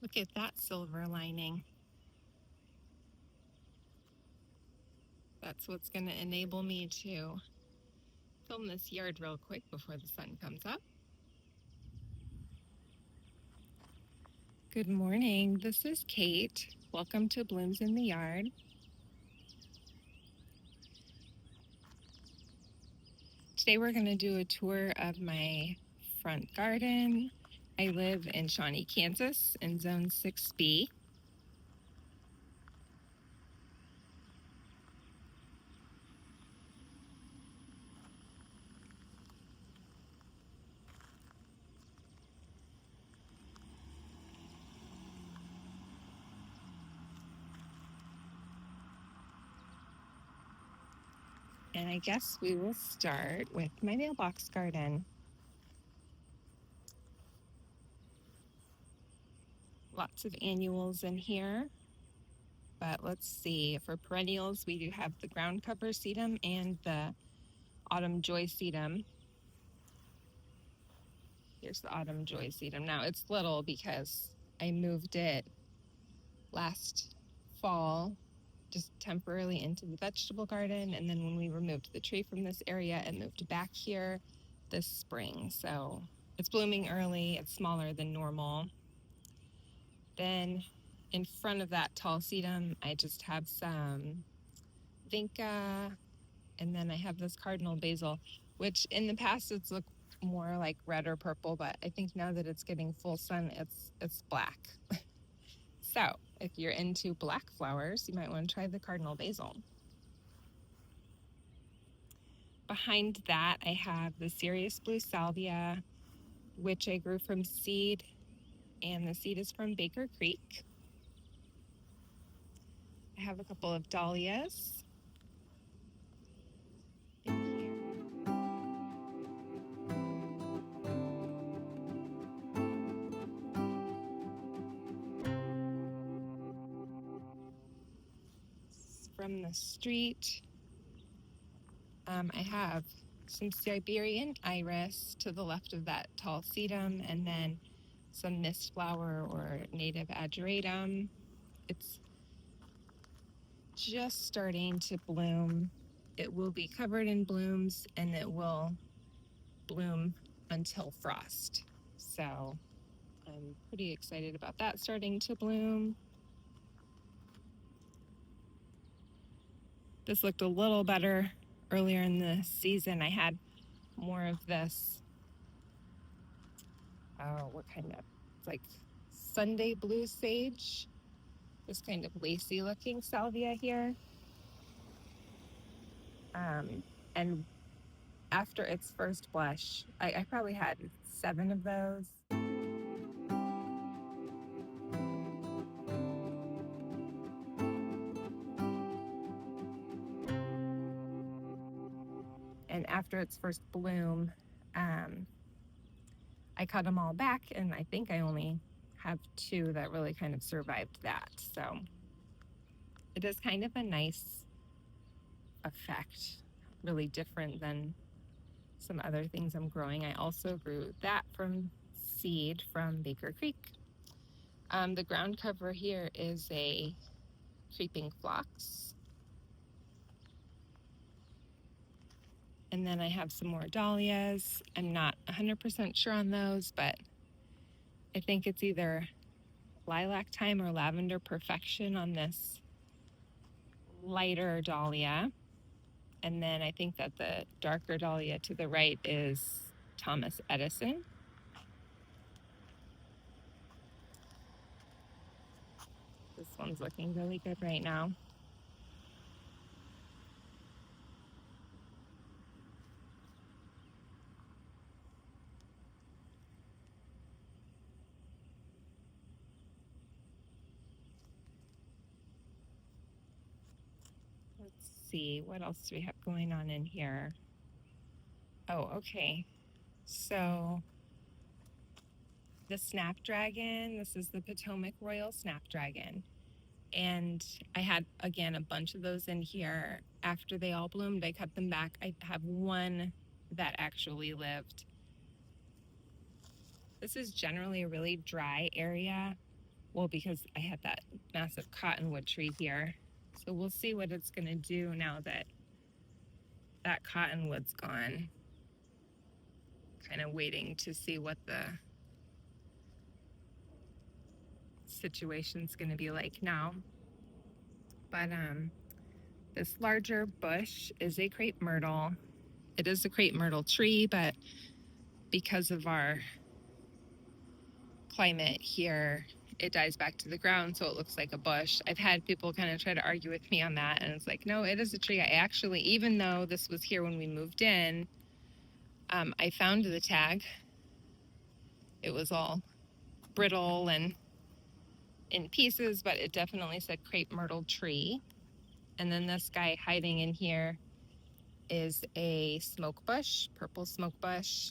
Look at that silver lining. That's what's going to enable me to film this yard real quick before the sun comes up. Good morning. This is Kate. Welcome to Blooms in the Yard. Today we're going to do a tour of my front garden. I live in Shawnee, Kansas in Zone 6B. And I guess we will start with my mailbox garden. Lots of annuals in here. But let's see, for perennials, we do have the ground cover sedum and the autumn joy sedum. Here's the autumn joy sedum. Now it's little because I moved it last fall, just temporarily into the vegetable garden. And then when we removed the tree from this area, it moved back here this spring. So it's blooming early, it's smaller than normal. Then in front of that tall sedum, I just have some vinca, and then I have this cardinal basil, which in the past it's looked more like red or purple, but I think now that it's getting full sun, it's black. So if you're into black flowers, you might want to try the cardinal basil. Behind that, I have the Serious Blue Salvia, which I grew from seed, and the seed is from Baker Creek. I have a couple of dahlias. From the street, I have some Siberian iris to the left of that tall sedum, and then some mist flower or native ageratum. It's just starting to bloom. It will be covered in blooms and it will bloom until frost. So I'm pretty excited about that starting to bloom. This looked a little better earlier in the season. I had more of this, what kind of, it's like Sunday blue sage, this kind of lacy looking salvia here. And after its first blush, I probably had 7 of those. And after its first bloom, I cut them all back, and I think I only have 2 that really kind of survived that. So it is kind of a nice effect, really different than some other things I'm growing. I also grew that from seed from Baker Creek. The ground cover here is a creeping phlox. And then I have some more dahlias. I'm not 100% sure on those, but I think it's either lilac time or lavender perfection on this lighter dahlia. And then I think that the darker dahlia to the right is Thomas Edison. This one's looking really good right now. Let's see, what else do we have going on in here? Oh, okay. So the snapdragon, this is the Potomac Royal Snapdragon. And I had, again, a bunch of those in here. After they all bloomed, I cut them back. I have 1 that actually lived. This is generally a really dry area. well, because I had that massive cottonwood tree here. So we'll see what it's going to do now that that cottonwood's gone. Kind of waiting to see what the situation's going to be like now. But this larger bush is a crepe myrtle. It is a crepe myrtle tree, but because of our climate here, it dies back to the ground, so it looks like a bush. I've had people kind of try to argue with me on that, and it's like, no, it is a tree. I actually, even though this was here when we moved in, I found the tag. It was all brittle and in pieces, but it definitely said crepe myrtle tree. And then this guy hiding in here is a smoke bush, purple smoke bush.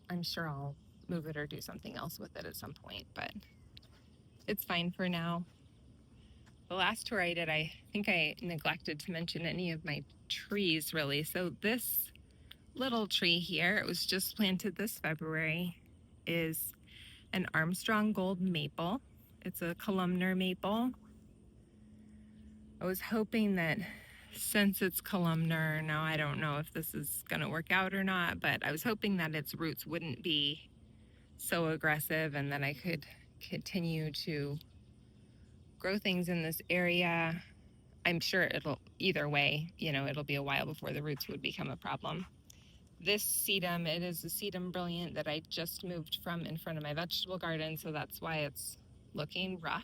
I'm sure I'll move it or do something else with it at some point, but it's fine for now. The last tour I did, I think I neglected to mention any of my trees really. So this little tree here, it was just planted this February, is an Armstrong Gold maple. It's a columnar maple. I was hoping that since it's columnar, now I don't know if this is going to work out or not, but I was hoping that its roots wouldn't be so aggressive and that I could continue to grow things in this area. I'm sure it'll, either way, you know, it'll be a while before the roots would become a problem. This sedum, it is a sedum brilliant that I just moved from in front of my vegetable garden, so that's why it's looking rough.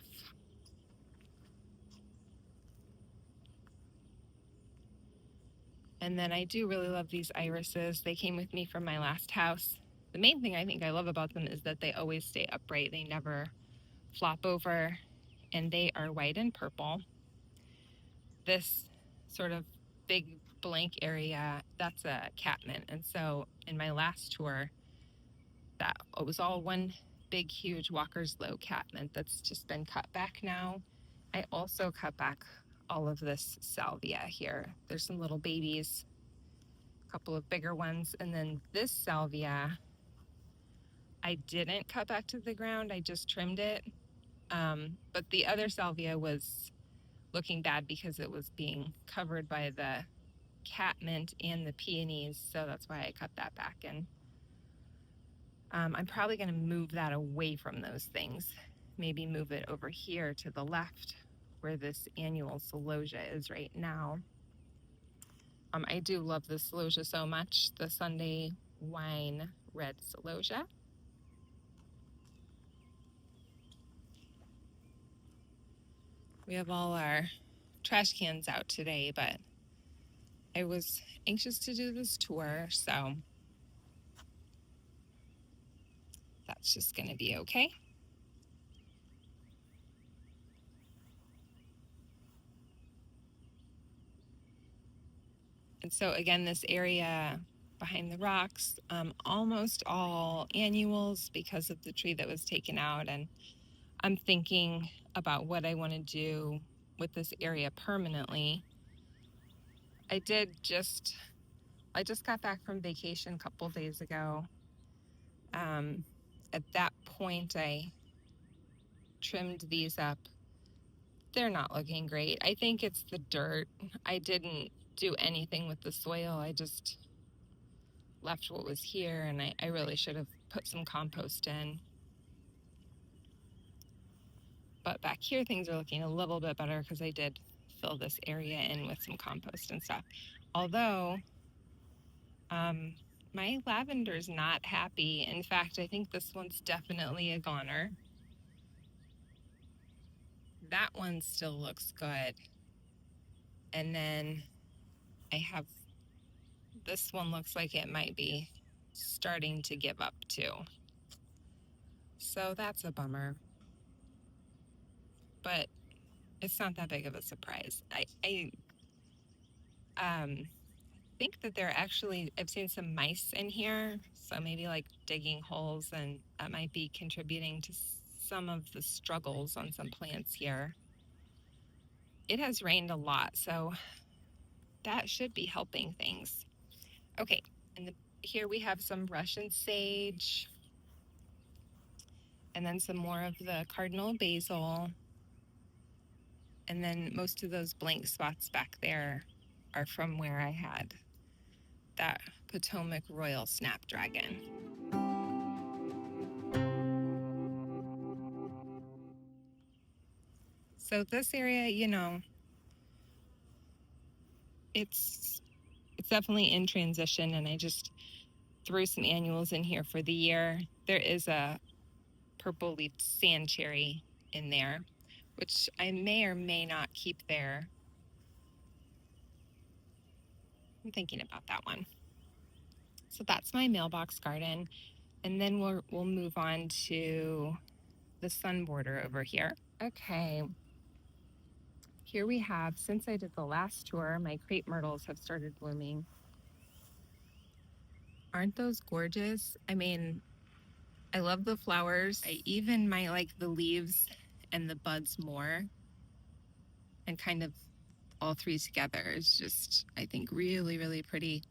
And then I do really love these irises. They came with me from my last house. The main thing I think I love about them is that they always stay upright. They never flop over, and they are white and purple. This sort of big blank area, that's a catmint. And so in my last tour, that it was all one big, huge Walker's Low catmint that's just been cut back now. I also cut back all of this salvia here. There's some little babies, a couple of bigger ones, and then this salvia, I didn't cut back to the ground, I just trimmed it. But the other salvia was looking bad because it was being covered by the catmint and the peonies, so that's why I cut that back. And I'm probably going to move that away from those things. Maybe move it over here to the left where this annual celosia is right now. I do love this celosia so much, the Sunday Wine Red Celosia. We have all our trash cans out today, but I was anxious to do this tour, so that's just going to be okay. And so again, this area behind the rocks, almost all annuals because of the tree that was taken out. And I'm thinking about what I want to do with this area permanently. I just got back from vacation a couple days ago. At that point, I trimmed these up. They're not looking great. I think it's the dirt. I didn't do anything with the soil. I just left what was here, and I really should have put some compost in. But back here, things are looking a little bit better because I did fill this area in with some compost and stuff. Although, my lavender's not happy. In fact, I think this one's definitely a goner. That one still looks good. And then I have, this one looks like it might be starting to give up too. So that's a bummer. But it's not that big of a surprise. I think that there actually, I've seen some mice in here, so maybe like digging holes, and that might be contributing to some of the struggles on some plants here. It has rained a lot, so that should be helping things. Okay, and here we have some Russian sage. and then some more of the cardinal basil. And then most of those blank spots back there are from where I had that Potomac Royal Snapdragon. So this area, it's definitely in transition, and I just threw some annuals in here for the year. There is a purple-leafed sand cherry in there, which I may or may not keep there. I'm thinking about that one. So that's my mailbox garden. And then we'll move on to the sun border over here. Okay. Here we have, since I did the last tour, my crepe myrtles have started blooming. Aren't those gorgeous? I mean, I love the flowers. I even might like the leaves and the buds more. And kind of all three together is just, I think, really, really pretty.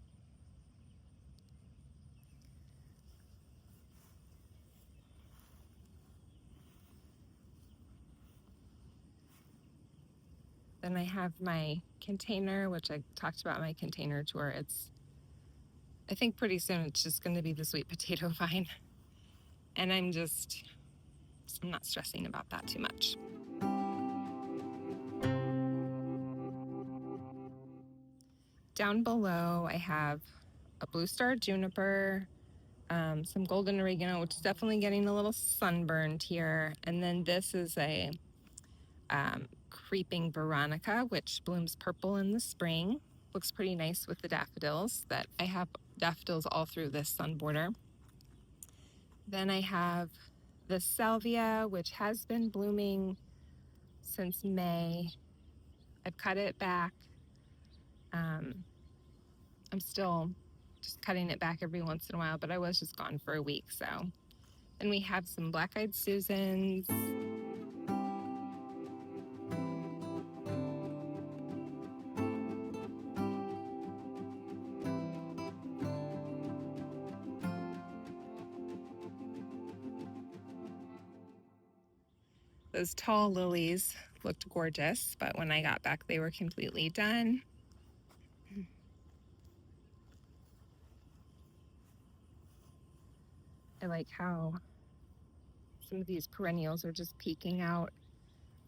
Then I have my container, which I talked about my container tour. I think pretty soon it's just going to be the sweet potato vine. And I'm not stressing about that too much. Down below, I have a blue star juniper, some golden oregano, which is definitely getting a little sunburned here. And then this is a creeping veronica, which blooms purple in the spring. Looks pretty nice with the daffodils. That I have daffodils all through this sun border. Then I have the salvia, which has been blooming since May. I've cut it back. I'm still just cutting it back every once in a while, but I was just gone for a week, so. Then we have some black-eyed Susans. Those tall lilies looked gorgeous, but when I got back, they were completely done. I like how some of these perennials are just peeking out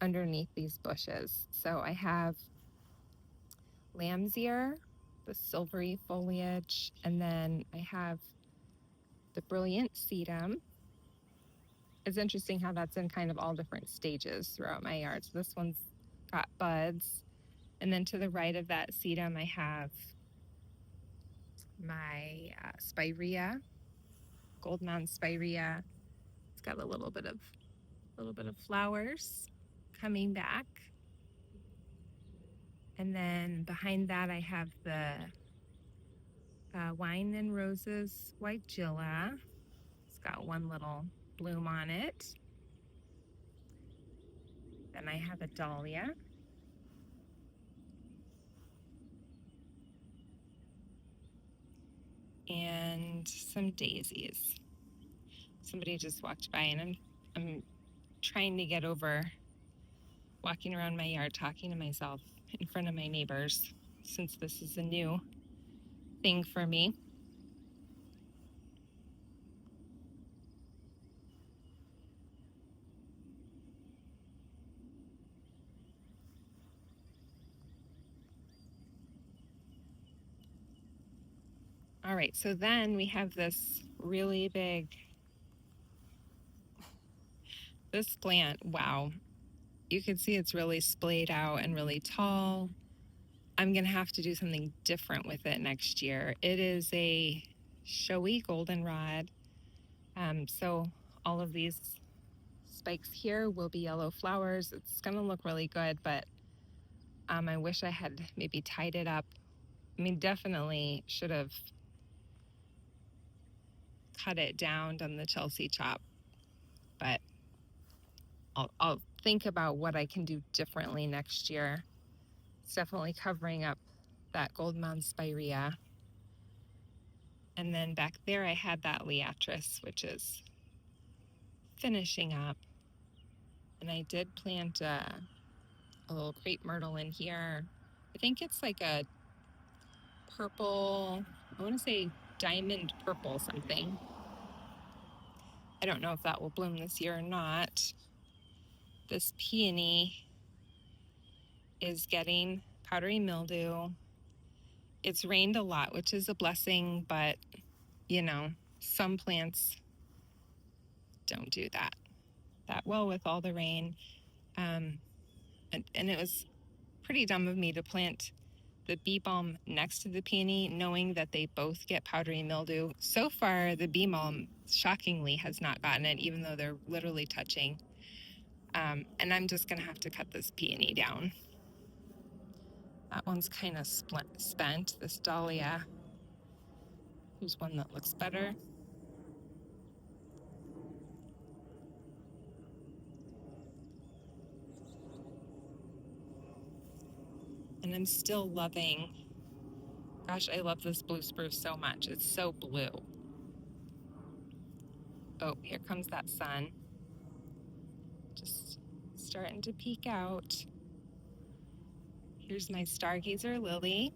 underneath these bushes. So I have lamb's ear, the silvery foliage, and then I have the brilliant sedum. It's interesting how that's in kind of all different stages throughout my yard. So this one's got buds. And then to the right of that sedum, I have my spirea, gold mound spirea. It's got a little bit of flowers coming back. And then behind that, I have the wine and roses weigela. It's got one little bloom on it. Then I have a dahlia. And some daisies. Somebody just walked by, and I'm trying to get over walking around my yard talking to myself in front of my neighbors, since this is a new thing for me. All right, so then we have this really big, this plant, wow. You can see it's really splayed out and really tall. I'm gonna have to do something different with it next year. It is a showy goldenrod. So all of these spikes here will be yellow flowers. It's gonna look really good, but I wish I had maybe tied it up. I mean, definitely should have cut it down, done the Chelsea chop, but I'll think about what I can do differently next year. It's definitely covering up that gold mound spirea. And then back there I had that liatris, which is finishing up. And I did plant a little crepe myrtle in here. I think it's like a purple, I want to say diamond purple something. I don't know if that will bloom this year or not. This peony is getting powdery mildew. It's rained a lot, which is a blessing, but you know, some plants don't do that well with all the rain. And it was pretty dumb of me to plant the bee balm next to the peony, knowing that they both get powdery mildew. So far, the bee balm shockingly has not gotten it, even though they're literally touching. And I'm just gonna have to cut this peony down. That one's kind of spent. This dahlia, here's one that looks better. And I'm still loving, gosh, I love this blue spruce so much. It's so blue. Oh, here comes that sun. Just starting to peek out. Here's my stargazer lily.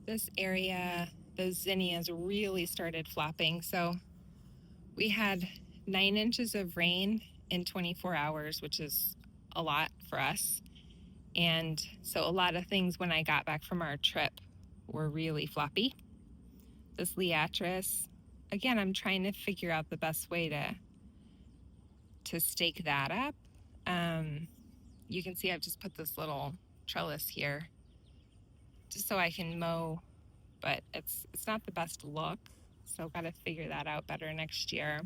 This area, those zinnias really started flopping. So we had 9 inches of rain in 24 hours, which is a lot for us. And so a lot of things when I got back from our trip were really floppy. This liatris, again, I'm trying to figure out the best way to stake that up. You can see I've just put this little trellis here just so I can mow, but it's not the best look. So got to figure that out better next year.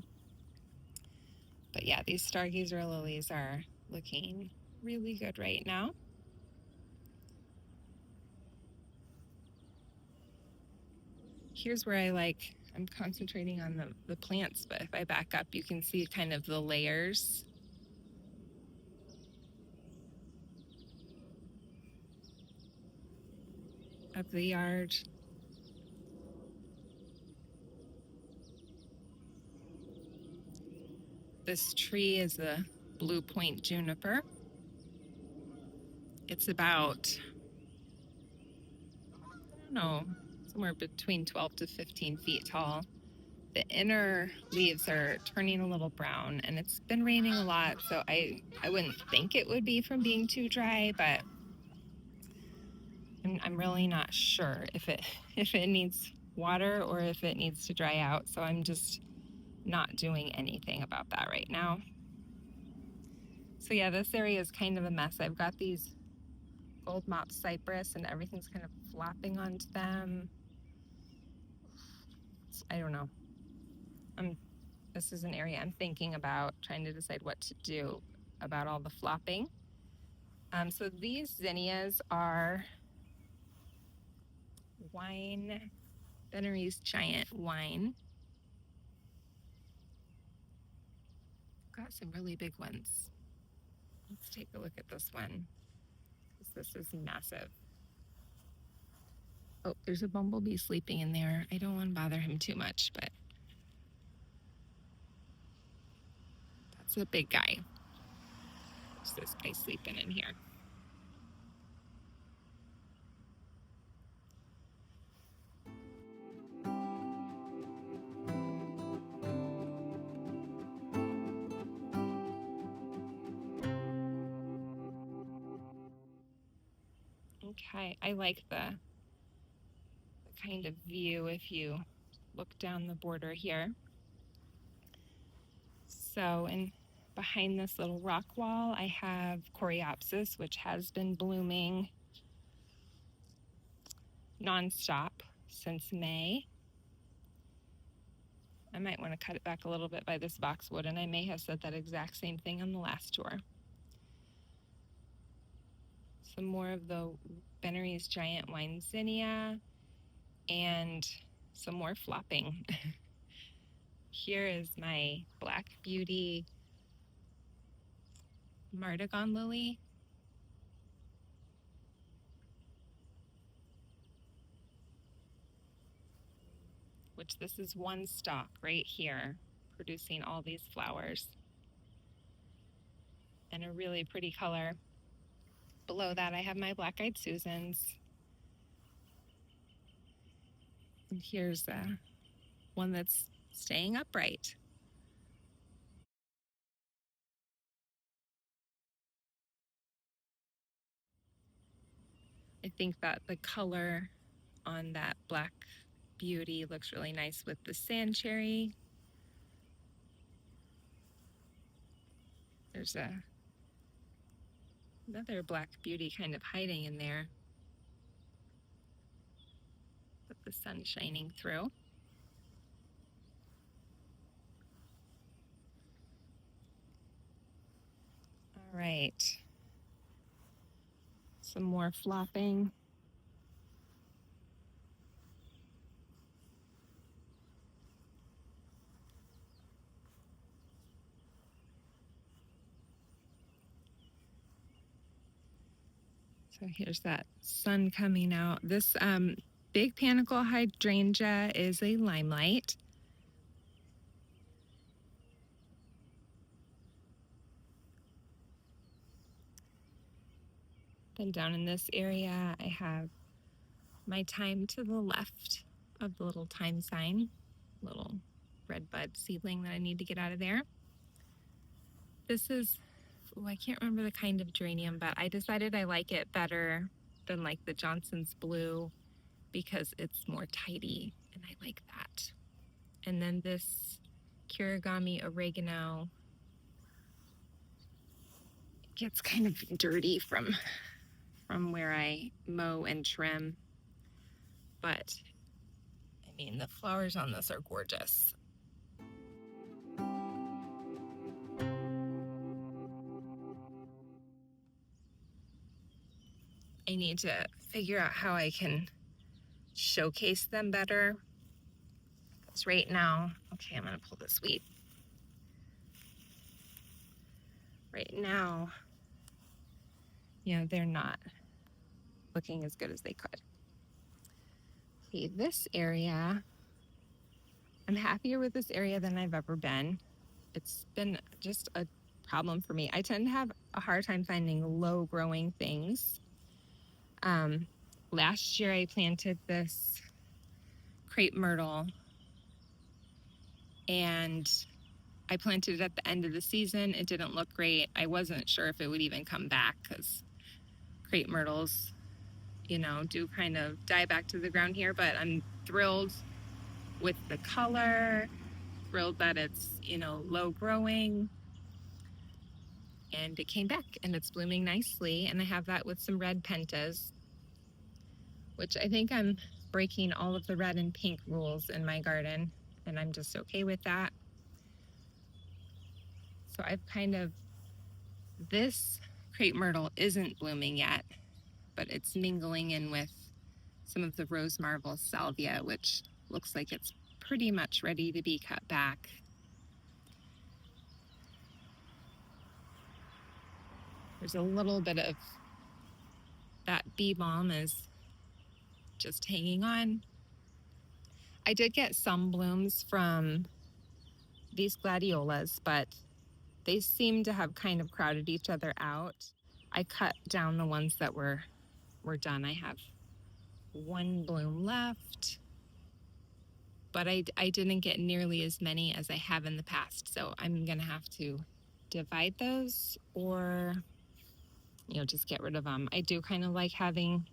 But yeah, these stargazer lilies are looking really good right now. Here's where I'm concentrating on the plants, but if I back up, you can see kind of the layers. Of the yard. This tree is a blue point juniper. It's about, I don't know, somewhere between 12 to 15 feet tall. The inner leaves are turning a little brown, and it's been raining a lot, so I wouldn't think it would be from being too dry, but I'm really not sure if it needs water or if it needs to dry out. So I'm just not doing anything about that right now. So yeah, this area is kind of a mess. I've got these gold mop cypress and everything's kind of flopping onto them. I don't know. This is an area I'm thinking about, trying to decide what to do about all the flopping. So these zinnias are wine, Bennery's Giant Wine. Got some really big ones. Let's take a look at this one, because this is massive. Oh, there's a bumblebee sleeping in there. I don't want to bother him too much, but that's a big guy. There's this guy sleeping in here. Okay, I like the kind of view if you look down the border here. So, and behind this little rock wall, I have Coreopsis, which has been blooming nonstop since May. I might want to cut it back a little bit by this boxwood, and I may have said that exact same thing on the last tour. Some more of the Bennery's Giant Wine Zinnia, and some more flopping. Here is my Black Beauty Martagon lily. which this is one stalk right here, producing all these flowers. And a really pretty color. Below that, I have my black-eyed Susans. And here's one that's staying upright. I think that the color on that black beauty looks really nice with the sand cherry. There's another black beauty kind of hiding in there, with the sun shining through. All right. Some more flopping. So here's that sun coming out. This big panicle hydrangea is a limelight. Then down in this area, I have my thyme to the left of the little thyme sign, little red bud seedling that I need to get out of there. This is, I can't remember the kind of geranium, but I decided I like it better than like the Johnson's Blue because it's more tidy, and I like that. And then this Kirigami oregano gets kind of dirty from where I mow and trim, but I mean, the flowers on this are gorgeous. I need to figure out how I can showcase them better. Because right now, okay, I'm gonna pull this weed. Right now, you know, they're not looking as good as they could. Okay, this area, I'm happier with this area than I've ever been. It's been just a problem for me. I tend to have a hard time finding low growing things. Last year I planted this crepe myrtle, and I planted it at the end of the season. It didn't look great. I wasn't sure if it would even come back because crepe myrtles, you know, do kind of die back to the ground here, but I'm thrilled with the color, thrilled that it's, you know, low growing, and it came back and it's blooming nicely. And I have that with some red pentas, which I think I'm breaking all of the red and pink rules in my garden, and I'm just okay with that. So I've kind of, this crepe myrtle isn't blooming yet, but it's mingling in with some of the rose marble salvia, which looks like it's pretty much ready to be cut back. There's a little bit of that bee balm is just hanging on. I did get some blooms from these gladiolas, but they seem to have kind of crowded each other out. I cut down the ones that were done. I have one bloom left, but I didn't get nearly as many as I have in the past. So I'm gonna have to divide those, or, you know, just get rid of them. I do kind of like having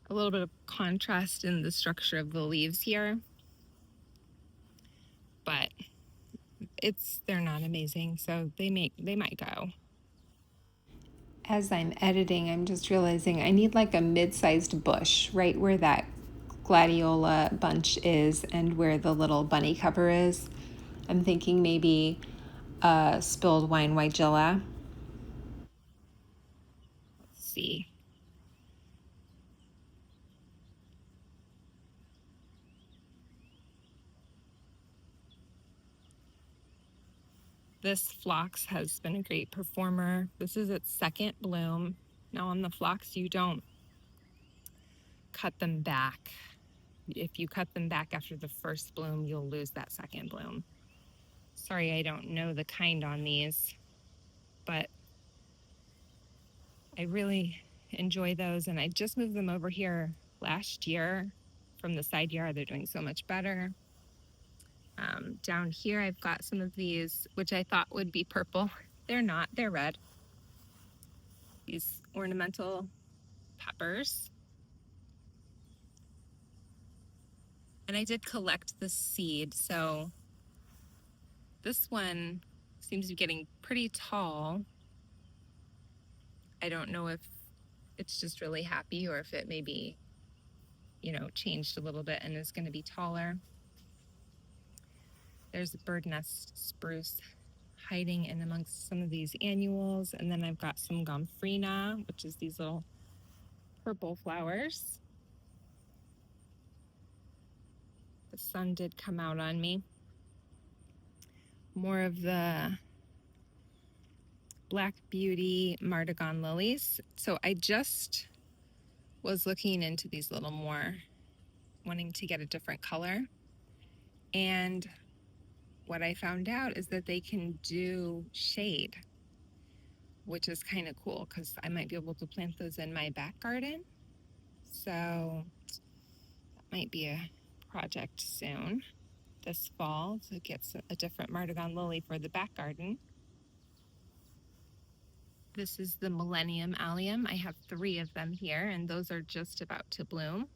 a little bit of contrast in the structure of the leaves here, but they're not amazing, so they might go. As I'm editing, I'm just realizing I need like a mid-sized bush right where that gladiola bunch is and where the little bunny cover is. I'm thinking maybe spilled wine weigela. Let's see. This phlox has been a great performer. This is its second bloom. Now on the phlox, you don't cut them back. if you cut them back after the first bloom, you'll lose that second bloom. Sorry, I don't know the kind on these, but I really enjoy those. And I just moved them over here last year from the side yard. They're doing so much better. Down here, I've got some of these, which I thought would be purple. They're not, they're red. These ornamental peppers. And I did collect the seed. So this one seems to be getting pretty tall. I don't know if it's just really happy or if it maybe, changed a little bit and is going to be taller. There's a bird nest spruce hiding in amongst some of these annuals. And then I've got some gomphrena, which is these little purple flowers. The sun did come out on me. More of the Black Beauty Martagon lilies. So I just was looking into these a little more, wanting to get a different color. And what I found out is that they can do shade, which is kind of cool because I might be able to plant those in my back garden. So that might be a project soon this fall to get a different Martagon lily for the back garden. This is the Millennium Allium. I have 3 of them here, and those are just about to bloom.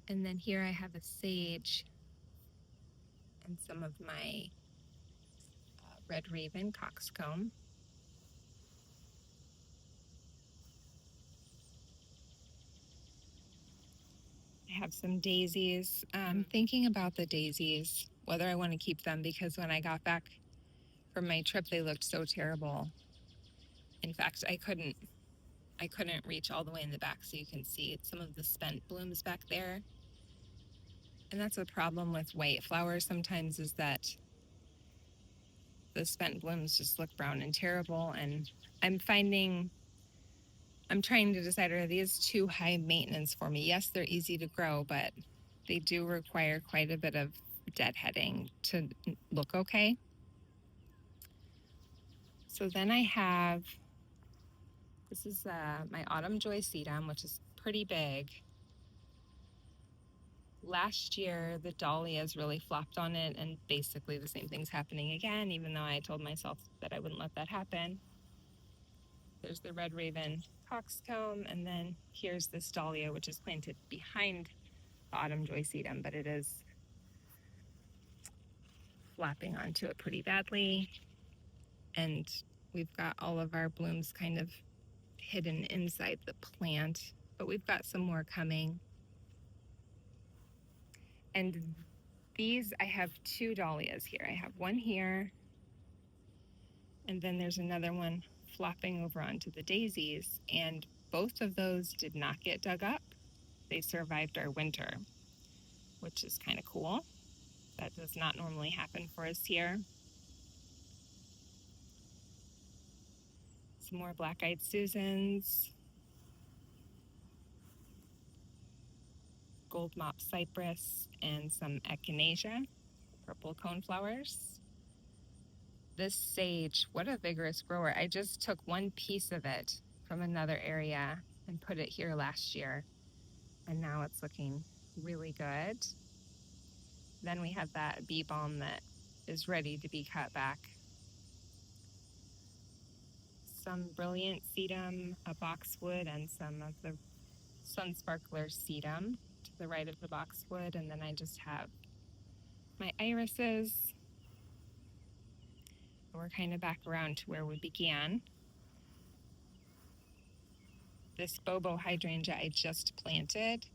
And then here I have a sage and some of my red raven coxcomb. I have some daisies. I'm thinking about the daisies, whether I want to keep them, because when I got back from my trip, they looked so terrible. In fact, I couldn't reach all the way in the back, so you can see some of the spent blooms back there. And that's a problem with white flowers sometimes, is that the spent blooms just look brown and terrible. And I'm trying to decide, are these too high maintenance for me? Yes, they're easy to grow, but they do require quite a bit of deadheading to look okay. So then I have, this is my Autumn Joy sedum, which is pretty big. Last year, the dahlias really flopped on it, and basically the same thing's happening again, even though I told myself that I wouldn't let that happen. There's the red raven coxcomb, and then here's this dahlia, which is planted behind the Autumn Joy sedum, but it is flapping onto it pretty badly. And we've got all of our blooms kind of hidden inside the plant, but we've got some more coming. And these, I have 2 dahlias here. I have one here, and then there's another one flopping over onto the daisies, and both of those did not get dug up. They survived our winter, which is kind of cool. That does not normally happen for us here. Some more black-eyed Susans, gold mop cypress, and some echinacea, purple coneflowers. This sage, what a vigorous grower. I just took one piece of it from another area and put it here last year, and now it's looking really good. Then we have that bee balm that is ready to be cut back. Some brilliant sedum, a boxwood, and some of the sun sparkler sedum to the right of the boxwood. And then I just have my irises. We're kind of back around to where we began. This Bobo hydrangea I just planted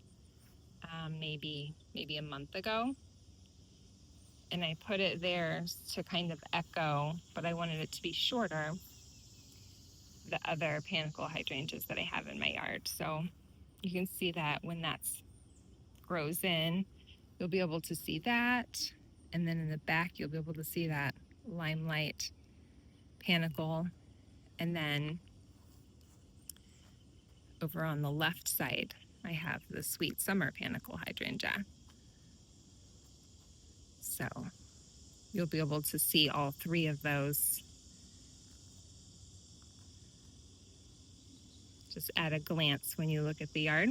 maybe a month ago. And I put it there to kind of echo, but I wanted it to be shorter, the other panicle hydrangeas that I have in my yard. So you can see that when that grows in, you'll be able to see that. And then in the back, you'll be able to see that limelight panicle. And then over on the left side, I have the Sweet Summer Panicle Hydrangea. So you'll be able to see all three of those just at a glance when you look at the yard.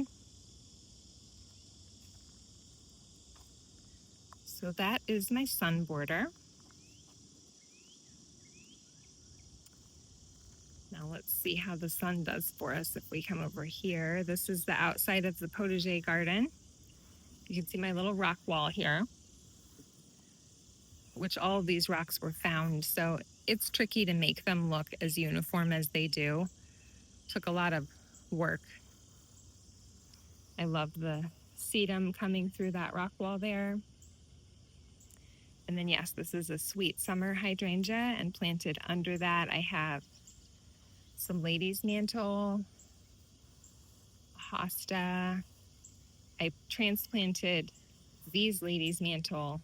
So that is my sun border. Now let's see how the sun does for us if we come over here. This is the outside of the potager garden. You can see my little rock wall here, which all of these rocks were found. So it's tricky to make them look as uniform as they do. Took a lot of work. I love the sedum coming through that rock wall there. And then yes, this is a Sweet Summer Hydrangea, and planted under that I have some Lady's Mantle, hosta. I transplanted these Lady's Mantle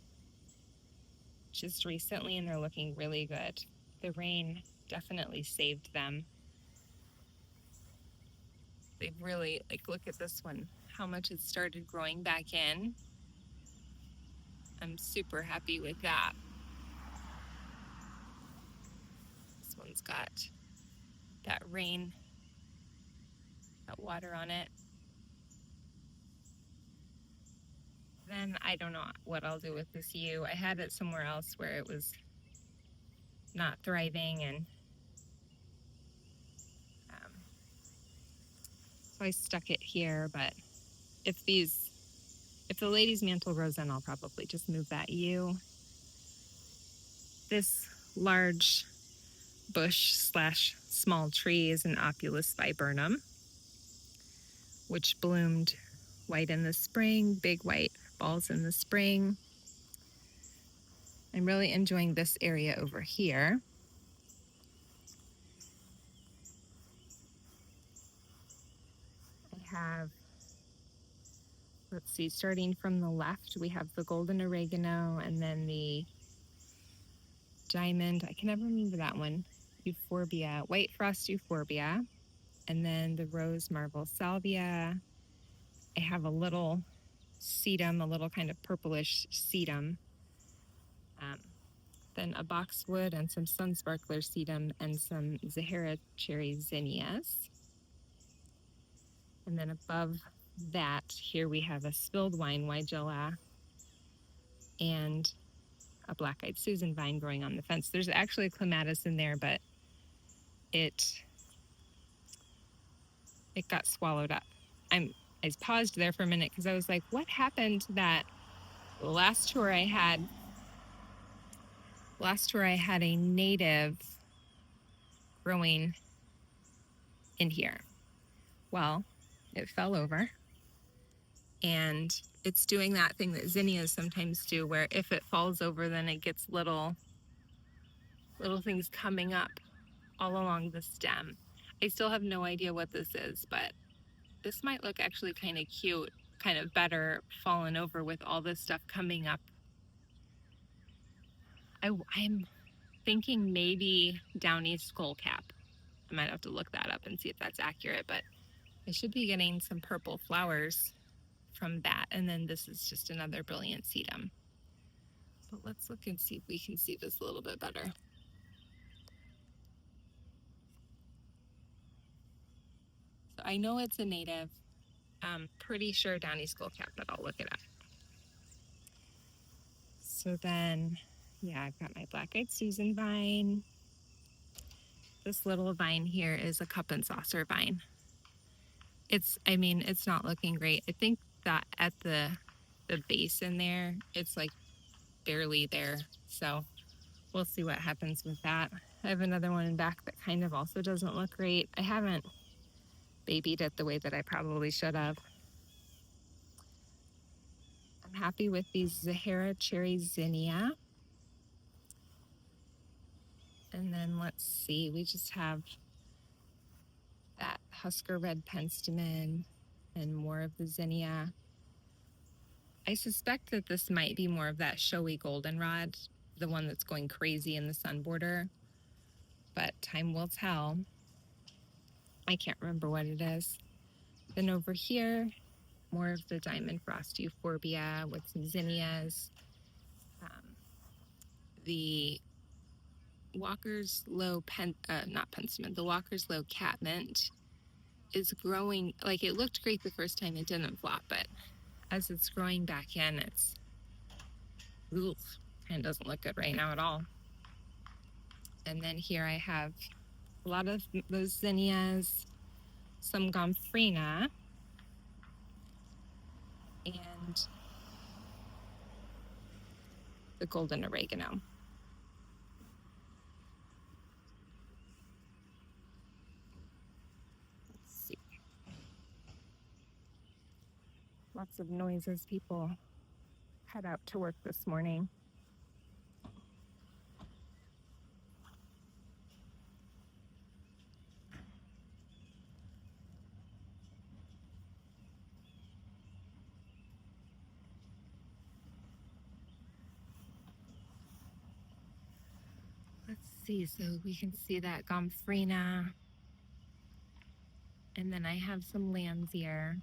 just recently and they're looking really good. The rain definitely saved them. They've really, like, look at this one, how much it started growing back in. I'm super happy with that. This one's got that rain, that water on it. Then I don't know what I'll do with this yew. I had it somewhere else where it was not thriving, and so I stuck it here. But if the Lady's Mantle grows in, I'll probably just move that yew. This large bush slash small tree is an Opulus viburnum, which bloomed white in the spring, big white balls in the spring. I'm really enjoying this area over here. I have, let's see, starting from the left, we have the golden oregano, and then the diamond, I can never remember that one, euphorbia, white frost euphorbia, and then the rose marble salvia. I have a little sedum, a little kind of purplish sedum, then a boxwood and some sunsparkler sedum and some Zahara cherry zinnias. And then above that, here we have a spilled wine weigela and a black-eyed Susan vine growing on the fence. There's actually a clematis in there, but it got swallowed up. I paused there for a minute because I was like, what happened to that last tour I had a native growing in here. Well, it fell over, and it's doing that thing that zinnias sometimes do, where if it falls over, then it gets little things coming up all along the stem. I still have no idea what this is, but this might look actually kind of cute, kind of better fallen over with all this stuff coming up. I'm thinking maybe downy skullcap. I might have to look that up and see if that's accurate, but I should be getting some purple flowers from that. And then this is just another brilliant sedum. But let's look and see if we can see this a little bit better. So I know it's a native. I'm pretty sure downy skullcap, but I'll look it up. So then, yeah, I've got my black-eyed Susan vine. This little vine here is a cup and saucer vine. It's not looking great. I think that at the base in there, it's like barely there. So we'll see what happens with that. I have another one in back that kind of also doesn't look great. I haven't babied it the way that I probably should have. I'm happy with these Zahara cherry zinnia. And then let's see, we just have that Husker red penstemon and more of the zinnia. I suspect that this might be more of that showy goldenrod, the one that's going crazy in the sun border, but time will tell. I can't remember what it is. Then over here, more of the diamond frost euphorbia with some zinnias. The Walker's Low not penstemon, the Walker's Low catmint is growing. Like, it looked great the first time it didn't flop, but as it's growing back in, it's kind of doesn't look good right now at all. And then here I have a lot of those zinnias, some gomphrena, and the golden oregano. Let's see. Lots of noise as people head out to work this morning. Let's see, so we can see that gomphrena. And then I have some lamb's ear.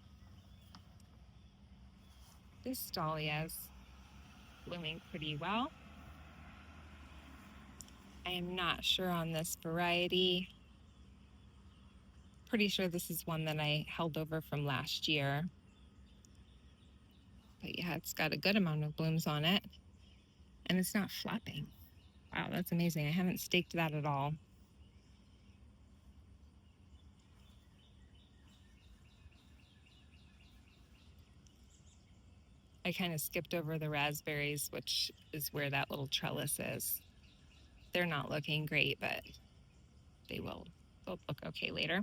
This dahlia is blooming pretty well. I am not sure on this variety. Pretty sure this is one that I held over from last year. But yeah, it's got a good amount of blooms on it. And it's not flopping. Wow, that's amazing. I haven't staked that at all. I kind of skipped over the raspberries, which is where that little trellis is. They're not looking great, but they'll look okay later.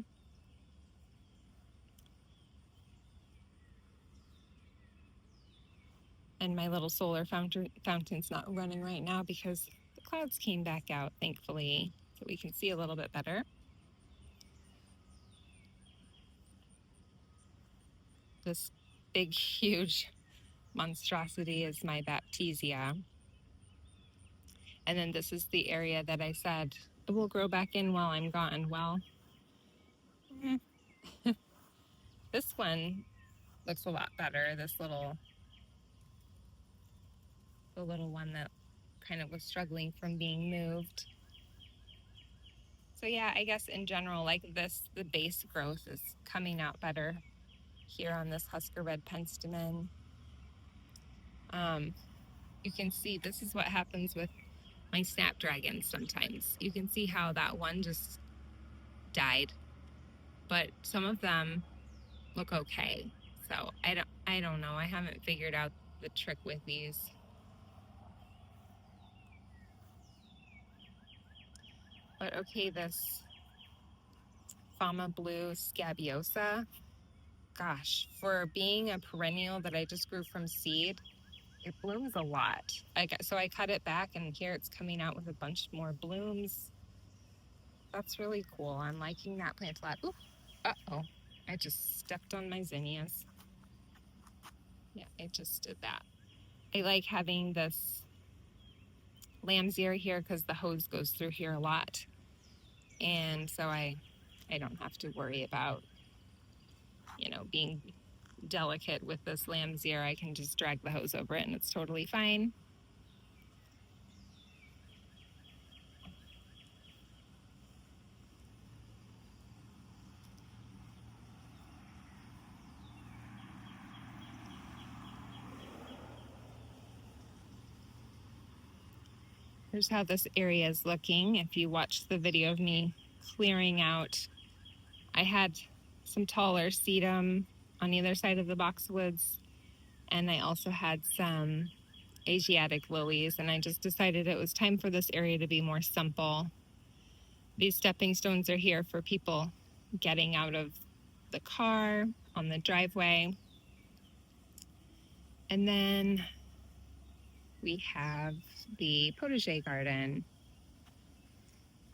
And my little solar fountain's not running right now because the clouds came back out, thankfully, so we can see a little bit better. This big, huge monstrosity is my baptisia. And then this is the area that I said it will grow back in while I'm gone. Well, this one looks a lot better. The little one that kind of was struggling from being moved. So yeah, I guess in general, like this, the base growth is coming out better here on this Husker Red penstemon. You can see this is what happens with my snapdragons sometimes. You can see how that one just died, but some of them look okay. So I don't know. I haven't figured out the trick with these. But okay, this Fama Blue Scabiosa, gosh, for being a perennial that I just grew from seed, it blooms a lot. So I cut it back, and here it's coming out with a bunch more blooms. That's really cool. I'm liking that plant a lot. Ooh, uh-oh, I just stepped on my zinnias. Yeah, I just did that. I like having this lamb's ear here because the hose goes through here a lot. And so I don't have to worry about, being delicate with this lamb's ear. I can just drag the hose over it and it's totally fine. Here's how this area is looking. If you watched the video of me clearing out, I had some taller sedum on either side of the boxwoods, and I also had some Asiatic lilies, and I just decided it was time for this area to be more simple. These stepping stones are here for people getting out of the car on the driveway. And then we have the potager garden.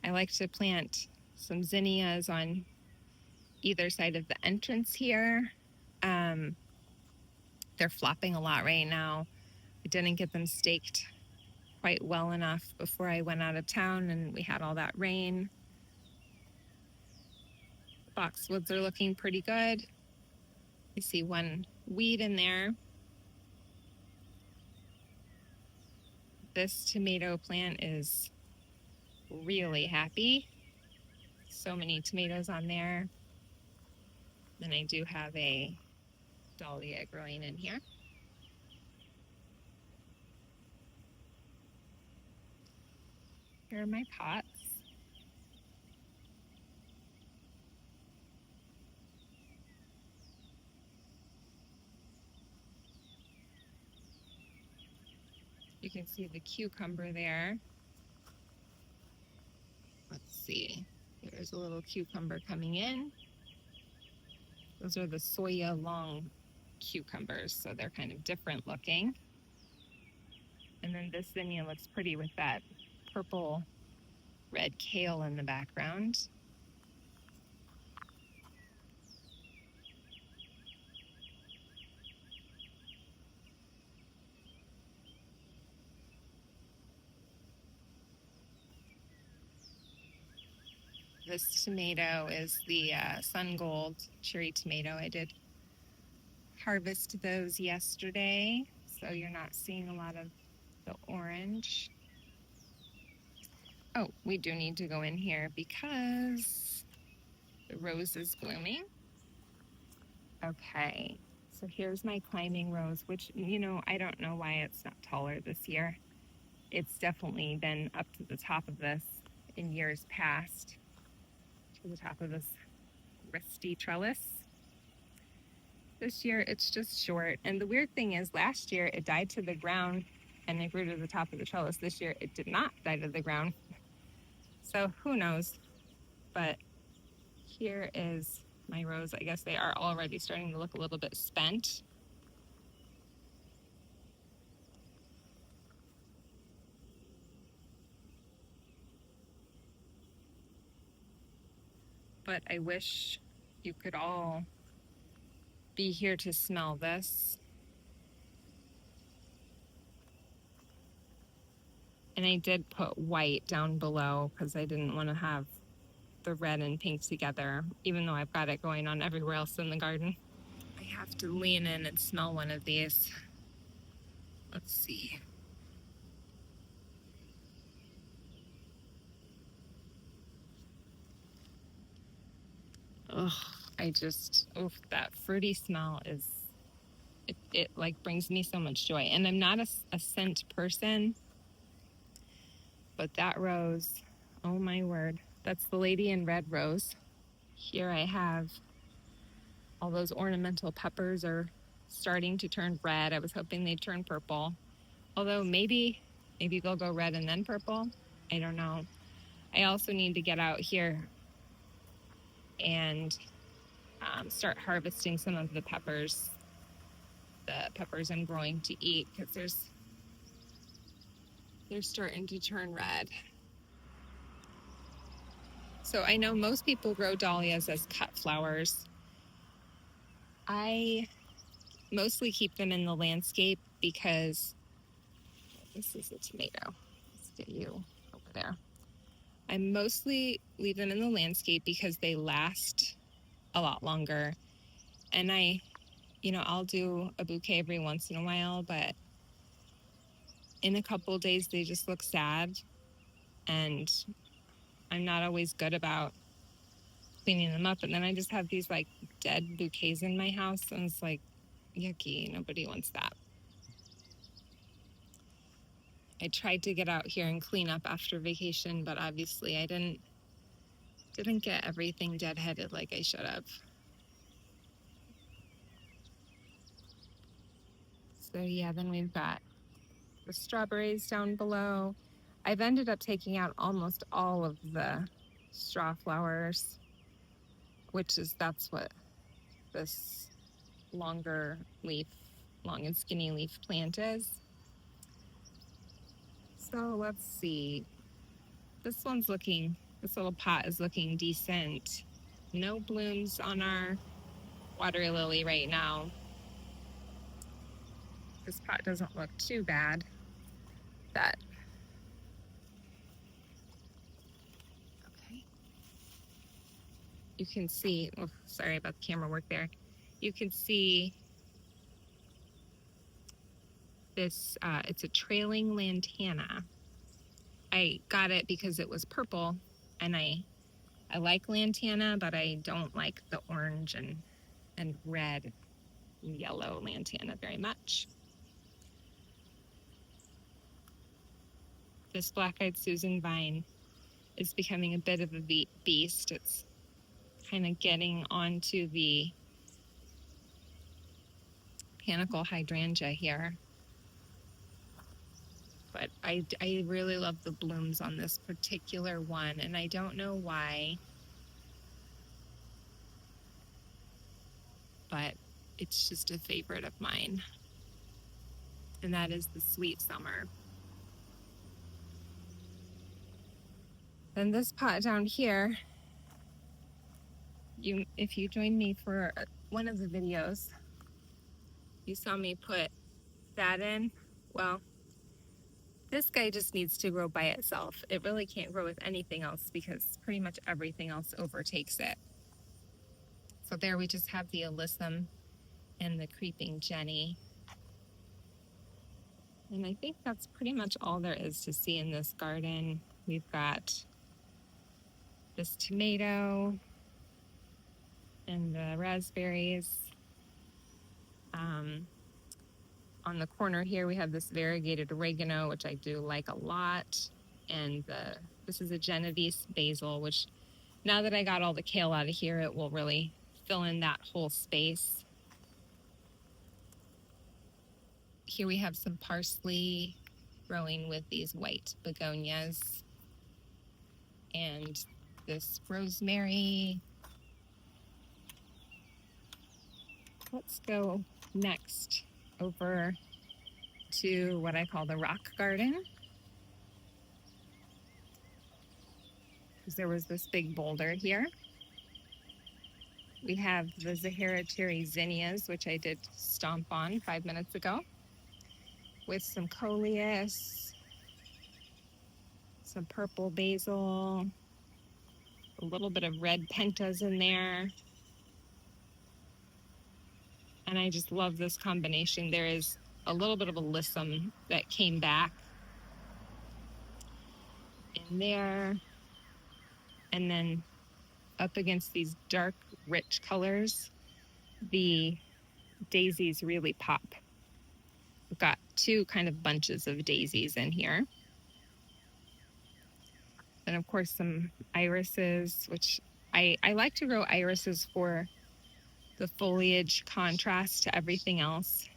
I like to plant some zinnias on either side of the entrance here. They're flopping a lot right now. I didn't get them staked quite well enough before I went out of town and we had all that rain. Boxwoods are looking pretty good. I see one weed in there. This tomato plant is really happy. So many tomatoes on there. Then I do have a dahlia growing in here. Here are my pots. You can see the cucumber there. Let's see. There's a little cucumber coming in. Those are the soya long cucumbers, so they're kind of different looking. And then this zinnia looks pretty with that purple red kale in the background. This tomato is the Sun Gold cherry tomato. I did harvest those yesterday, so you're not seeing a lot of the orange. Oh, we do need to go in here because the rose is blooming. Okay, so here's my climbing rose, which, you know, I don't know why it's not taller this year. It's definitely been up to the top of this in years past, to the top of this rusty trellis. This year it's just short. And the weird thing is last year it died to the ground and it grew to the top of the trellis. This year it did not die to the ground. So who knows? But here is my rose. I guess they are already starting to look a little bit spent. But I wish you could all be here to smell this. And I did put white down below because I didn't want to have the red and pink together, even though I've got it going on everywhere else in the garden. I have to lean in and smell one of these. Let's see. Ugh, that fruity smell is, it like brings me so much joy. And I'm not a scent person, but that rose, oh my word, that's the lady in red rose. Here I have all those ornamental peppers are starting to turn red. I was hoping they'd turn purple, although maybe they'll go red and then purple. I don't know. I also need to get out here and start harvesting some of the peppers I'm growing to eat, because they're starting to turn red. So I know most people grow dahlias as cut flowers. I mostly keep them in the landscape because this is a tomato. Let's get you over there. I mostly leave them in the landscape because they last a lot longer. And I'll do a bouquet every once in a while, but in a couple days they just look sad, and I'm not always good about cleaning them up. And then I just have these like dead bouquets in my house, and it's like yucky. Nobody wants that. I tried to get out here and clean up after vacation, but obviously I didn't get everything deadheaded like I should have. So yeah, then we've got the strawberries down below. I've ended up taking out almost all of the straw flowers, that's what this long and skinny leaf plant is. So let's see. This little pot is looking decent. No blooms on our water lily right now. This pot doesn't look too bad. Okay. you can see, oh, sorry about the camera work there. You can see this, it's a trailing lantana. I got it because it was purple, and I like lantana, but I don't like the orange and red and yellow lantana very much. This black-eyed Susan vine is becoming a bit of a beast. It's kind of getting onto the panicle hydrangea here. But I really love the blooms on this particular one, and I don't know why, but it's just a favorite of mine. And that is the Sweet Summer. Then this pot down here, if you joined me for one of the videos, you saw me put that in. Well, this guy just needs to grow by itself. It really can't grow with anything else because pretty much everything else overtakes it. So there we just have the alyssum and the creeping Jenny. And I think that's pretty much all there is to see in this garden. We've got this tomato and the raspberries. On the corner here, we have this variegated oregano, which I do like a lot. And this is a Genovese basil, which now that I got all the kale out of here, it will really fill in that whole space. Here we have some parsley growing with these white begonias. And this rosemary. Let's go next over to what I call the rock garden. Because there was this big boulder here. We have the Zaharitiri zinnias, which I did stomp on 5 minutes ago, with some coleus, some purple basil, a little bit of red pentas in there. And I just love this combination. There is a little bit of alyssum that came back in there. And then up against these dark, rich colors, the daisies really pop. We've got two kind of bunches of daisies in here. And of course some irises, which I like to grow irises for the foliage contrast to everything else,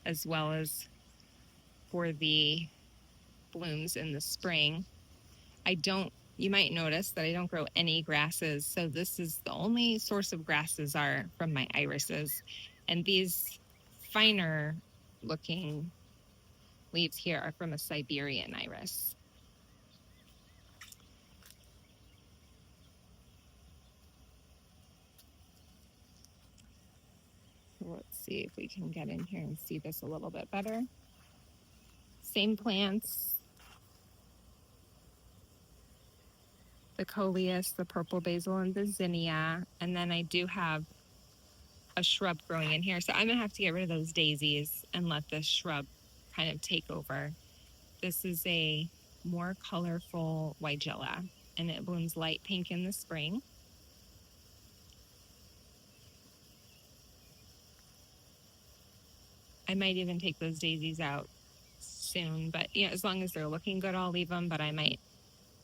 as well as for the blooms in the spring. You might notice that I don't grow any grasses, so this is the only source of grasses are from my irises. And these finer looking leaves here are from a Siberian iris. Let's see if we can get in here and see this a little bit better. Same plants. The coleus, the purple basil, and the zinnia. And then I do have a shrub growing in here. So I'm gonna have to get rid of those daisies and let this shrub kind of take over. This is a more colorful weigela, and it blooms light pink in the spring. I might even take those daisies out soon, but as long as they're looking good, I'll leave them, but I might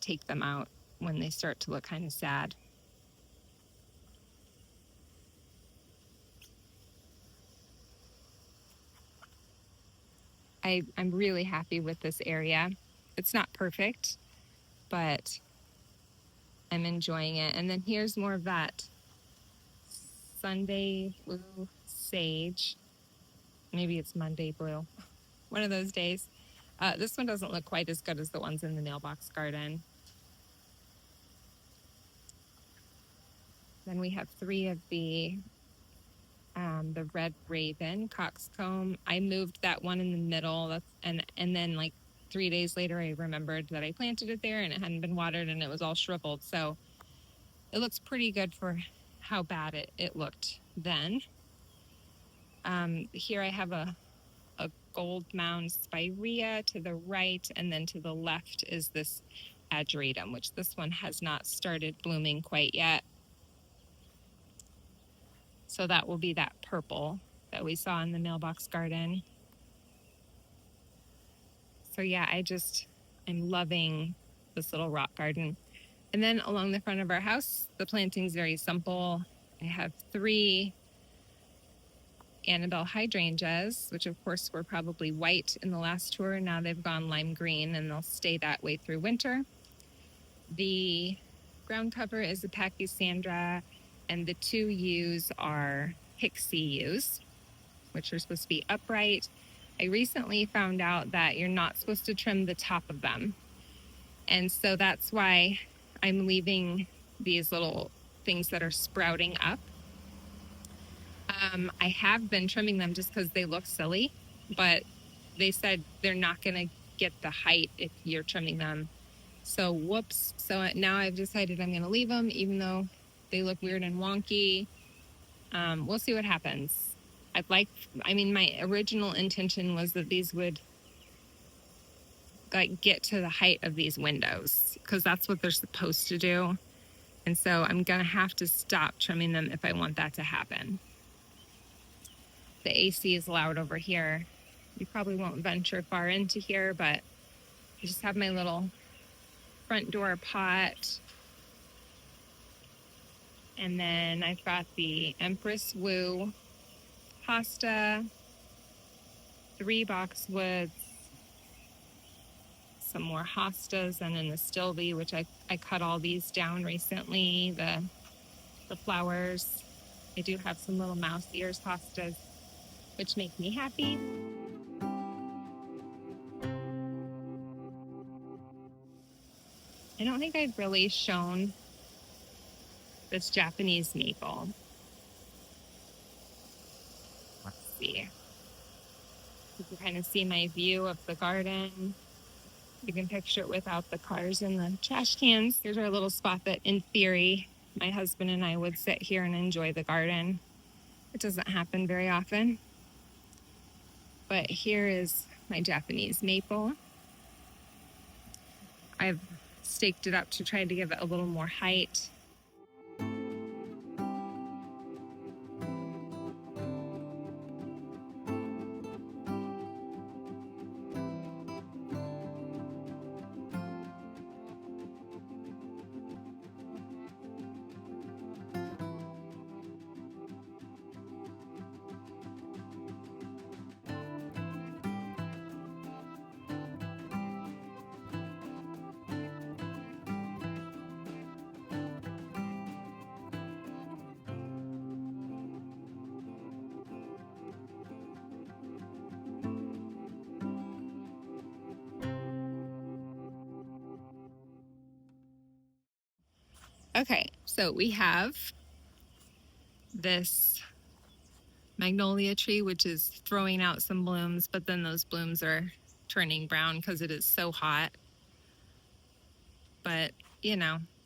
take them out when they start to look kind of sad. I'm really happy with this area. It's not perfect, but I'm enjoying it. And then here's more of that Sunday blue sage. Maybe it's Monday blue. One of those days. This one doesn't look quite as good as the ones in the mailbox garden. Then we have 3 of the red raven coxcomb. I moved that one in the middle, and then like 3 days later I remembered that I planted it there and it hadn't been watered and it was all shriveled. So it looks pretty good for how bad it looked then. Here I have a gold mound spirea to the right, and then to the left is this ageratum, which this one has not started blooming quite yet. So that will be that purple that we saw in the mailbox garden. So yeah, I'm loving this little rock garden. And then along the front of our house, the planting's very simple. I have 3 Annabelle hydrangeas, which of course were probably white in the last tour. Now they've gone lime green, and they'll stay that way through winter. The ground cover is a Pachysandra, and the 2 yews are Pixie yews, which are supposed to be upright. I recently found out that you're not supposed to trim the top of them. And so that's why I'm leaving these little things that are sprouting up. I have been trimming them just because they look silly, but they said they're not going to get the height if you're trimming them. So whoops. So now I've decided I'm going to leave them, even though they look weird and wonky. We'll see what happens. My original intention was that these would get to the height of these windows, because that's what they're supposed to do. And so I'm going to have to stop trimming them if I want that to happen. The AC is loud over here. You probably won't venture far into here, but I just have my little front door pot. And then I've got the Empress Woo hosta, 3 boxwoods, some more hostas, and then the stilby, which I cut all these down recently, the flowers. I do have some little mouse ears hostas, which make me happy. I don't think I've really shown this Japanese maple. Let's see. You can kind of see my view of the garden. You can picture it without the cars and the trash cans. Here's our little spot that, in theory, my husband and I would sit here and enjoy the garden. It doesn't happen very often. But here is my Japanese maple. I've staked it up to try to give it a little more height. Okay, so we have this magnolia tree, which is throwing out some blooms, but then those blooms are turning brown because it is so hot. But,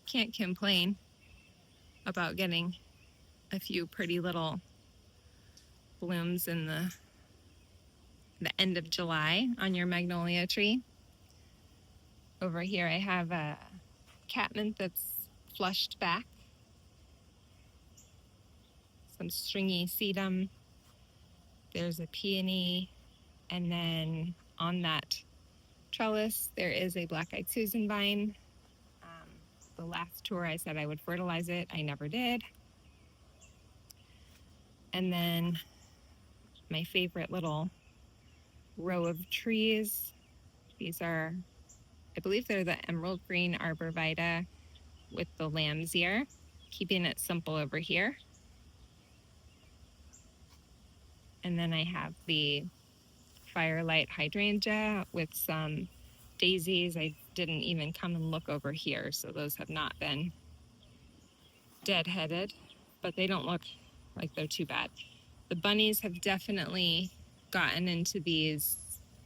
can't complain about getting a few pretty little blooms in the end of July on your magnolia tree. Over here I have a catmint that's flushed back, some stringy sedum, there's a peony, and then on that trellis there is a black-eyed Susan vine. The last tour I said I would fertilize it. I never did. And then my favorite little row of trees. These are, I believe they're the emerald green arborvitae with the lamb's ear, keeping it simple over here. And then I have the firelight hydrangea with some daisies. I didn't even come and look over here, so those have not been deadheaded, but they don't look like they're too bad. The bunnies have definitely gotten into these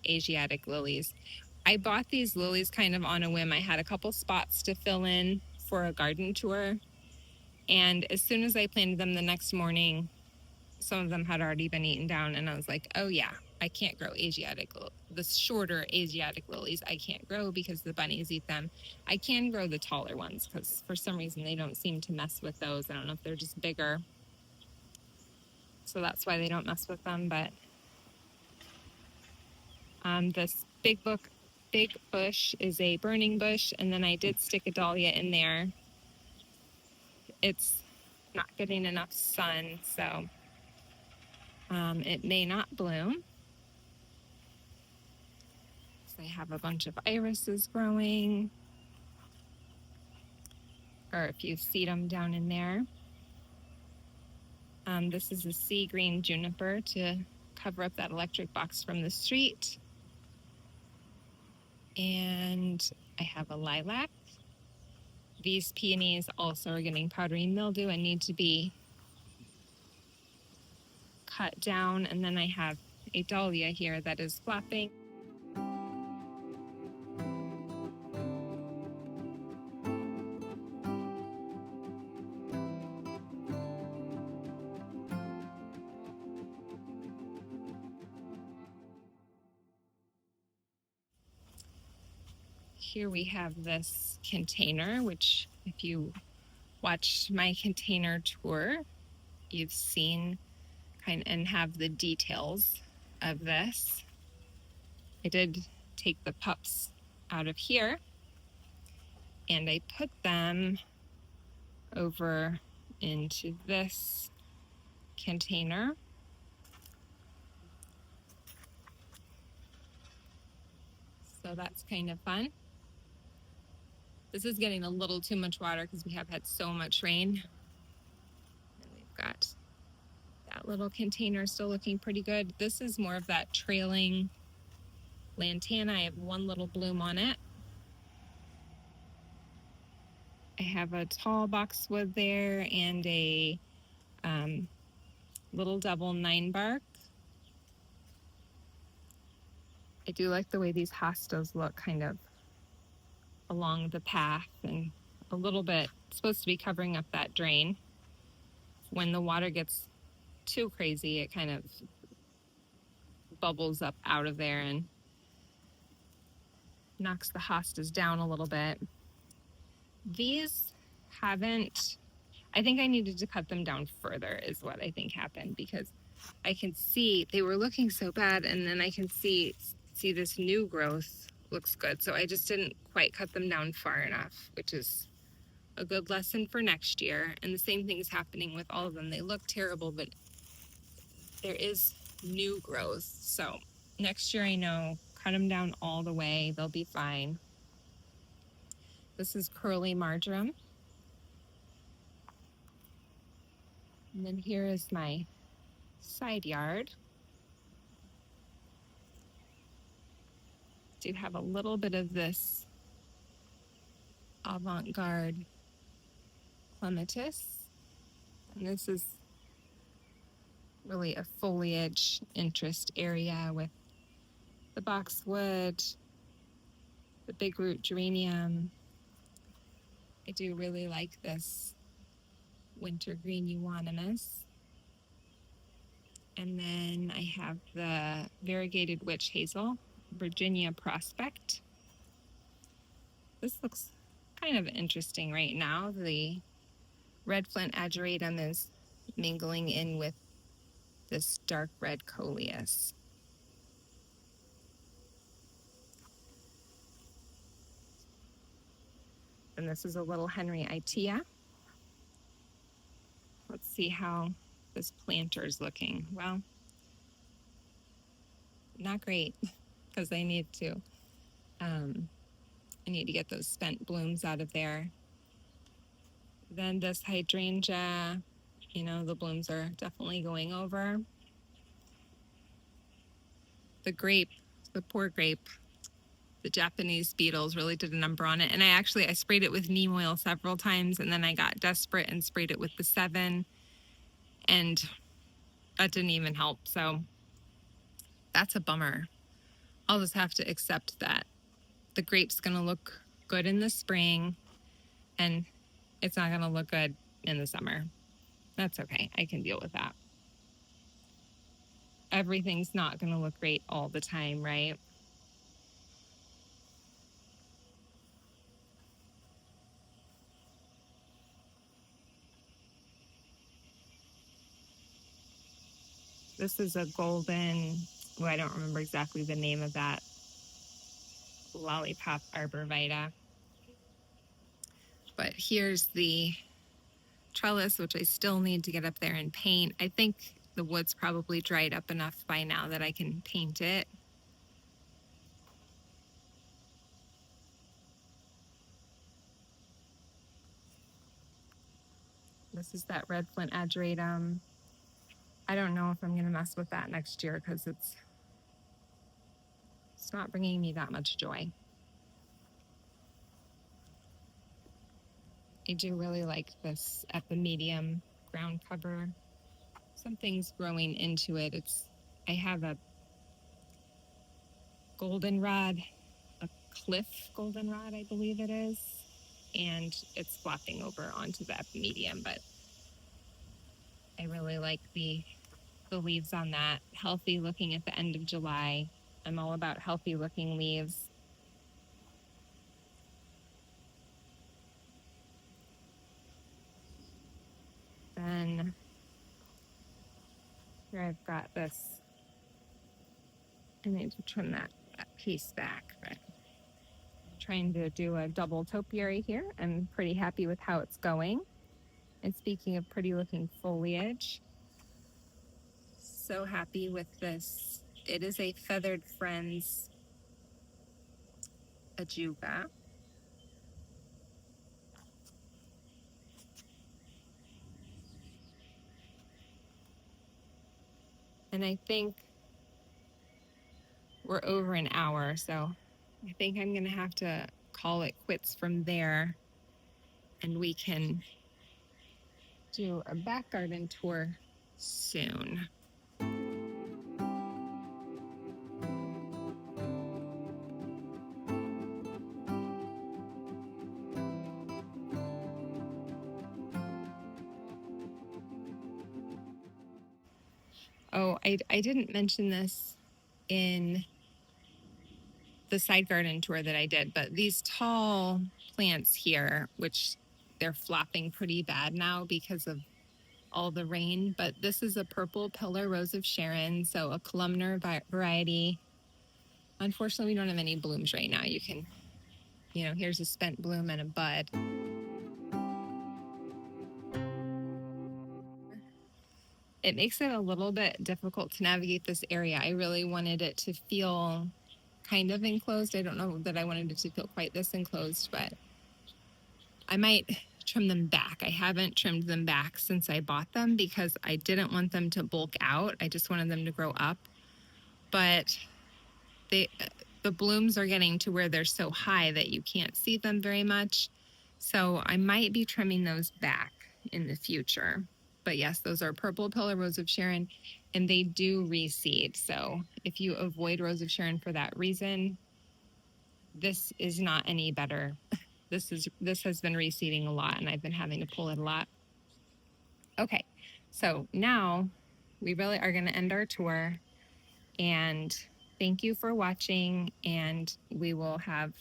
Asiatic lilies. I bought these lilies kind of on a whim. I had a couple spots to fill in for a garden tour, And as soon as I planted them the next morning, some of them had already been eaten down. And I was like, oh yeah, I can't grow the shorter Asiatic lilies I can't grow because the bunnies eat them. I can grow the taller ones because for some reason they don't seem to mess with those. I don't know if they're just bigger. So that's why they don't mess with them. But this big bush is a burning bush. And then I did stick a dahlia in there. It's not getting enough sun, so it may not bloom. So I have a bunch of irises growing, or if you see them down in there. This is a sea green juniper to cover up that electric box from the street. And I have a lilac. These peonies also are getting powdery mildew and need to be cut down. And then I have a dahlia here that is flapping. Here we have this container, which if you watched my container tour, you've seen and have the details of this. I did take the pups out of here and I put them over into this container. So that's kind of fun. This is getting a little too much water because we have had so much rain. And we've got that little container still looking pretty good. This is more of that trailing lantana. I have one little bloom on it. I have a tall boxwood there and a little double 9-bark. I do like the way these hostas look kind of along the path and a little bit supposed to be covering up that drain. When the water gets too crazy, it kind of bubbles up out of there and knocks the hostas down a little bit. These haven't, I think I needed to cut them down further is what I think happened, because I can see they were looking so bad, and then I can see this new growth looks good. So I just didn't quite cut them down far enough, which is a good lesson for next year. And the same thing is happening with all of them. They look terrible, but there is new growth. So next year, I know, cut them down all the way. They'll be fine. This is curly marjoram. And then here is my side yard. Do have a little bit of this avant-garde clematis. And this is really a foliage interest area with the boxwood, the big root geranium. I do really like this wintergreen euonymus. And then I have the variegated witch hazel, Virginia Prospect. This looks kind of interesting right now. The red flint ageratum is mingling in with this dark red coleus. And this is a little Henry Itea. Let's see how this planter is looking. Well, not great, because I need to get those spent blooms out of there. Then this hydrangea, the blooms are definitely going over. The grape, the poor grape, the Japanese beetles really did a number on it. And I sprayed it with neem oil several times, and then I got desperate and sprayed it with the 7, and that didn't even help. So that's a bummer. I'll just have to accept that the grape's gonna look good in the spring, and it's not gonna look good in the summer. That's okay. I can deal with that. Everything's not going to look great all the time, right? This is a golden, well, I don't remember exactly the name of that lollipop arborvitae. But here's the trellis, which I still need to get up there and paint. I think the wood's probably dried up enough by now that I can paint it. This is that red flint ageratum. I don't know if I'm going to mess with that next year because it's not bringing me that much joy. I do really like this at the medium ground cover. Something's growing into it. I have a goldenrod, a cliff goldenrod, I believe it is, and it's flopping over onto the medium, but I really like the leaves on that. Healthy looking at the end of July. I'm all about healthy looking leaves. Then here I've got this. I need to trim that piece back, but I'm trying to do a double topiary here. I'm pretty happy with how it's going. And speaking of pretty looking foliage, so happy with this. It is a Feathered Friends ajuga. And I think we're over an hour, so I think I'm going to have to call it quits from there, and we can do a back garden tour soon. Oh, I didn't mention this in the side garden tour that I did, but these tall plants here, which they're flopping pretty bad now because of all the rain, but this is a purple pillar rose of Sharon, so a columnar variety. Unfortunately, we don't have any blooms right now. You can, here's a spent bloom and a bud. It makes it a little bit difficult to navigate this area. I really wanted it to feel kind of enclosed. I don't know that I wanted it to feel quite this enclosed, but I might trim them back. I haven't trimmed them back since I bought them because I didn't want them to bulk out. I just wanted them to grow up. But the blooms are getting to where they're so high that you can't see them very much. So I might be trimming those back in the future. But yes, those are purple pillar rose of Sharon, and they do reseed. So if you avoid rose of Sharon for that reason, this is not any better. This has been reseeding a lot, and I've been having to pull it a lot. Okay, so now we really are going to end our tour, and thank you for watching, and we will have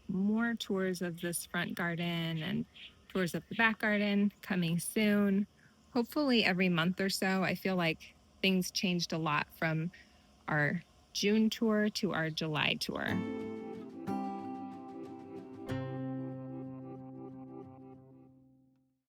more tours of this front garden and tours of the back garden coming soon, hopefully every month or so. I feel like things changed a lot from our June tour to our July tour.